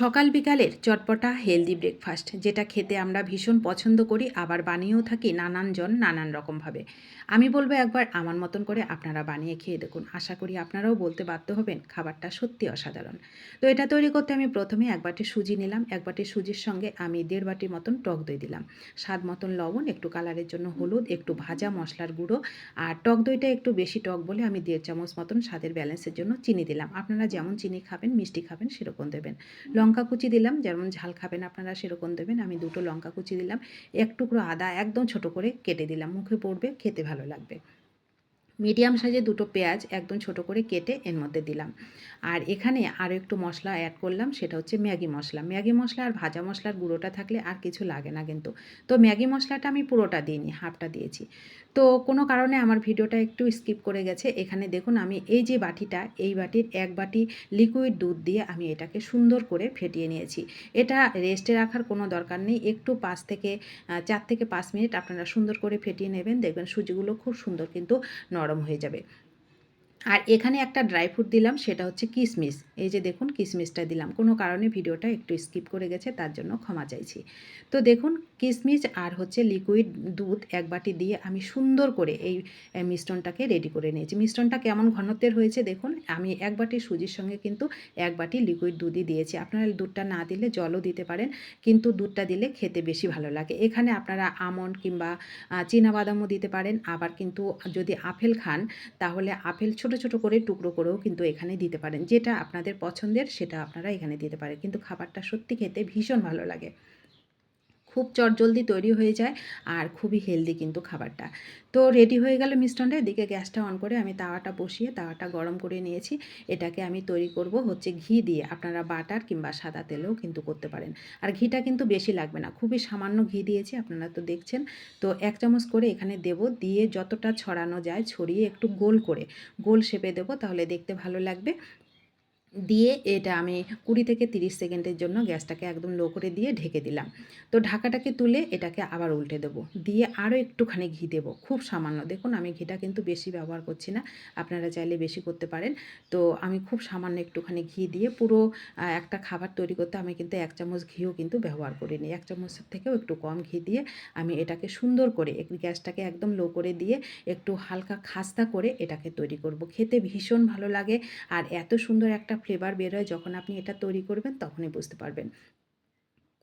সকাল বিকালের চটপটা healthy breakfast যেটা খেতে আমরা ভীষণ পছন্দ করি, আবার বানিয়েও থাকি নানানজন নানান রকমভাবে। আমি বলবো একবার আমার মতন করে আপনারা বানিয়ে খেয়ে দেখুন। আশা করি আপনারাও বলতে বাধ্য হবেন খাবারটা সত্যি অসাধারণ। তো এটা তৈরি করতে আমি প্রথমে এক বাটি সুজি নিলাম। এক বাটি সুজির সঙ্গে আমি 1.5 বাটি মতন টক দই দিলাম, স্বাদ মতন লবণ, একটু কালারের জন্য হলুদ, একটু ভাজা মশলার গুঁড়ো। আর টক দইটা একটু বেশি টক বলে আমি 1.5 চামচ মতন স্বাদের ব্যালেন্সের জন্য চিনি দিলাম। আপনারা যেমন চিনি খাবেন, মিষ্টি খাবেন সেরকম দেবেন। লঙ্কা কুচি দিলাম, যেমন ঝাল খাবেন আপনারা সেরকম দেবেন। আমি 2টো লঙ্কা কুচি দিলাম। এক টুকরো আদা একদম ছোট করে কেটে দিলাম, মুখে পড়বে, খেতে ভালো লাগবে। মিডিয়াম সাইজে 2টো পেঁয়াজ একদম ছোট করে কেটে এর মধ্যে দিলাম। আর এখানে আরও একটু মশলা অ্যাড করলাম, সেটা হচ্ছে ম্যাগি মশলা। ম্যাগি মশলা আর ভাজা মশলার গুঁড়োটা থাকলে আর কিছু লাগে না কিন্তু। তো ম্যাগি মশলাটা আমি পুরোটা দিইনি, হাফটা দিয়েছি। তো কোনো কারণে আমার ভিডিওটা একটু স্কিপ করে গেছে। এখানে দেখুন আমি এই যে বাটিটা, এই বাটির 1 বাটি লিকুইড দুধ দিয়ে আমি এটাকে সুন্দর করে ফেটিয়ে নিয়েছি। এটা রেস্টে রাখার কোনো দরকার নেই। একটু 4 থেকে 5 মিনিট আপনারা সুন্দর করে ফেটিয়ে নেবেন। দেখবেন সুজিগুলো খুব সুন্দর কিন্তু নরম হয়ে যাবে। আর এখানে একটা ড্রাই ফ্রুট দিলাম, সেটা হচ্ছে কিশমিশ। এই যে দেখুন কিশমিশটা দিলাম। কোনো কারণে ভিডিওটা একটু স্কিপ করে গেছে, তার জন্য ক্ষমা চাইছি। তো দেখুন কিশমিশ আর হচ্ছে লিকুইড দুধ 1 বাটি দিয়ে আমি সুন্দর করে এই মিশ্রণটাকে রেডি করে নিয়েছি। মিশ্রণটা কেমন ঘনত্বের হয়েছে দেখুন। আমি 1 বাটি সুজির সঙ্গে কিন্তু 1 বাটি লিকুইড দুধই দিয়েছি। আপনারা দুধটা না দিলে জলও দিতে পারেন, কিন্তু দুধটা দিলে খেতে বেশি ভালো লাগে। এখানে আপনারা আমন্ড কিংবা চীনাবাদামও দিতে পারেন। আবার কিন্তু যদি আপেল খান তাহলে আপেল ছোট ছোট করে টুকরো করেও কিন্তু এখানে দিতে পারেন। যেটা আপনাদের পছন্দের সেটা আপনারা এখানে দিতে পারেন। কিন্তু খাবারটা সত্যি খেতে ভীষণ ভালো লাগে। খুব চটজলদি তৈরি হয়ে যায় আর খুবই হেলদি কিন্তু খাবারটা। তো রেডি হয়ে গেল মিষ্টানটা। এদিকে গ্যাসটা অন করে আমি তাওয়াটা বসিয়ে তাওয়াটা গরম করে নিয়েছি। এটাকে আমি তৈরি করব হচ্ছে ঘি দিয়ে। আপনারা বাটার কিংবা সাদা তেলেও কিন্তু করতে পারেন। আর ঘিটা কিন্তু বেশি লাগবে না, খুবই সামান্য ঘি দিয়েছি, আপনারা তো দেখছেন। তো 1 চামচ করে এখানে দেব, দিয়ে যতটা ছড়ানো যায় ছড়িয়ে একটু গোল করে গোল শেপে দেবো, তাহলে দেখতে ভালো লাগবে। দিয়ে এটা আমি 20 থেকে 30 সেকেন্ডের জন্য গ্যাসটাকে একদম লো করে দিয়ে ঢেকে দিলাম। তো ঢাকাটাকে তুলে এটাকে আবার উল্টে দেবো, দিয়ে আরও একটুখানি ঘি দেবো, খুব সামান্য। দেখুন আমি ঘিটা কিন্তু বেশি ব্যবহার করছি না, আপনারা চাইলে বেশি করতে পারেন। তো আমি খুব সামান্য একটুখানি ঘি দিয়ে পুরো একটা খাবার তৈরি করতে আমি কিন্তু 1 চামচ ঘিও কিন্তু ব্যবহার করিনি। 1 চামচের থেকেও একটু কম ঘি দিয়ে আমি এটাকে সুন্দর করে গ্যাসটাকে একদম লো করে দিয়ে একটু হালকা খাস্তা করে এটাকে তৈরি করব। খেতে ভীষণ ভালো লাগে আর এত সুন্দর একটা ফ্লেভার বের হয় যখন আপনি এটা তৈরি করবেন, তখনই বুঝতে পারবেন।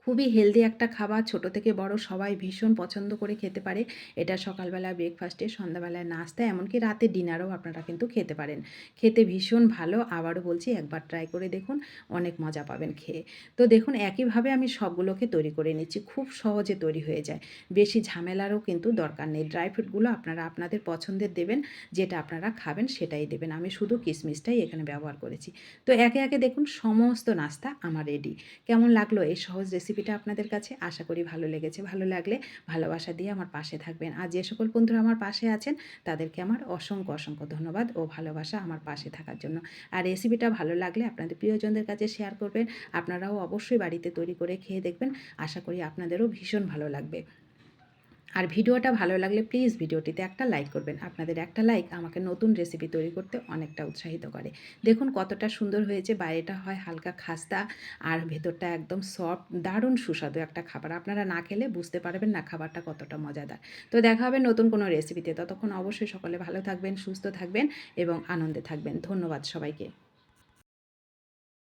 খুবই হেলদি একটা খাবার, ছোট থেকে বড় সবাই ভীষণ পছন্দ করে খেতে পারে। এটা সকালবেলা ব্রেকফাস্টে, সন্ধ্যাবেলায় নাস্তা, এমনকি রাতে ডিনারও আপনারা কিন্তু খেতে পারেন। খেতে ভীষণ ভালো, আবারও বলছি একবার ট্রাই করে দেখুন, অনেক মজা পাবেন খেয়ে। তো দেখুন একইভাবে আমি সবগুলোকে তৈরি করে নিচ্ছি, খুব সহজে তৈরি হয়ে যায়, বেশি ঝামেলারও কিন্তু দরকার নেই। ড্রাই ফ্রুটগুলো আপনারা আপনাদের পছন্দের দেবেন, যেটা আপনারা খাবেন সেটাই দেবেন। আমি শুধু কিশমিশটাই এখানে ব্যবহার করেছি। তো একে একে দেখুন সমস্ত নাস্তা আমার রেডি। কেমন লাগলো এই সহজ রেসিপিটা আপনাদের কাছে? আশা করি ভালো লেগেছে। ভালো লাগলে ভালোবাসা দিয়ে আমার পাশে থাকবেন। আর যে সকল বন্ধুরা আমার পাশে আছেন তাদেরকে আমার অসংখ্য অসংখ্য ধন্যবাদ ও ভালোবাসা আমার পাশে থাকার জন্য। আর রেসিপিটা ভালো লাগলে আপনাদের প্রিয়জনদের কাছে শেয়ার করবেন। আপনারাও অবশ্যই বাড়িতে তৈরি করে খেয়ে দেখবেন। আশা করি আপনাদেরও ভীষণ ভালো লাগবে। আর ভিডিওটা ভালো লাগলে প্লিজ ভিডিওটিতে একটা লাইক করবেন। আপনাদের একটা লাইক আমাকে নতুন রেসিপি তৈরি করতে অনেকটা উৎসাহিত করে। দেখুন কতটা সুন্দর হয়েছে, বাইরেটা হয় হালকা খাস্তা আর ভেতরটা একদম সফট, দারুণ সুস্বাদু একটা খাবার। আপনারা না খেলে বুঝতে পারবেন না খাবারটা কতটা মজাদার। তো দেখা হবে নতুন কোনো রেসিপিতে। ততক্ষণ অবশ্যই সকলে ভালো থাকবেন, সুস্থ থাকবেন এবং আনন্দে থাকবেন। ধন্যবাদ সবাইকে।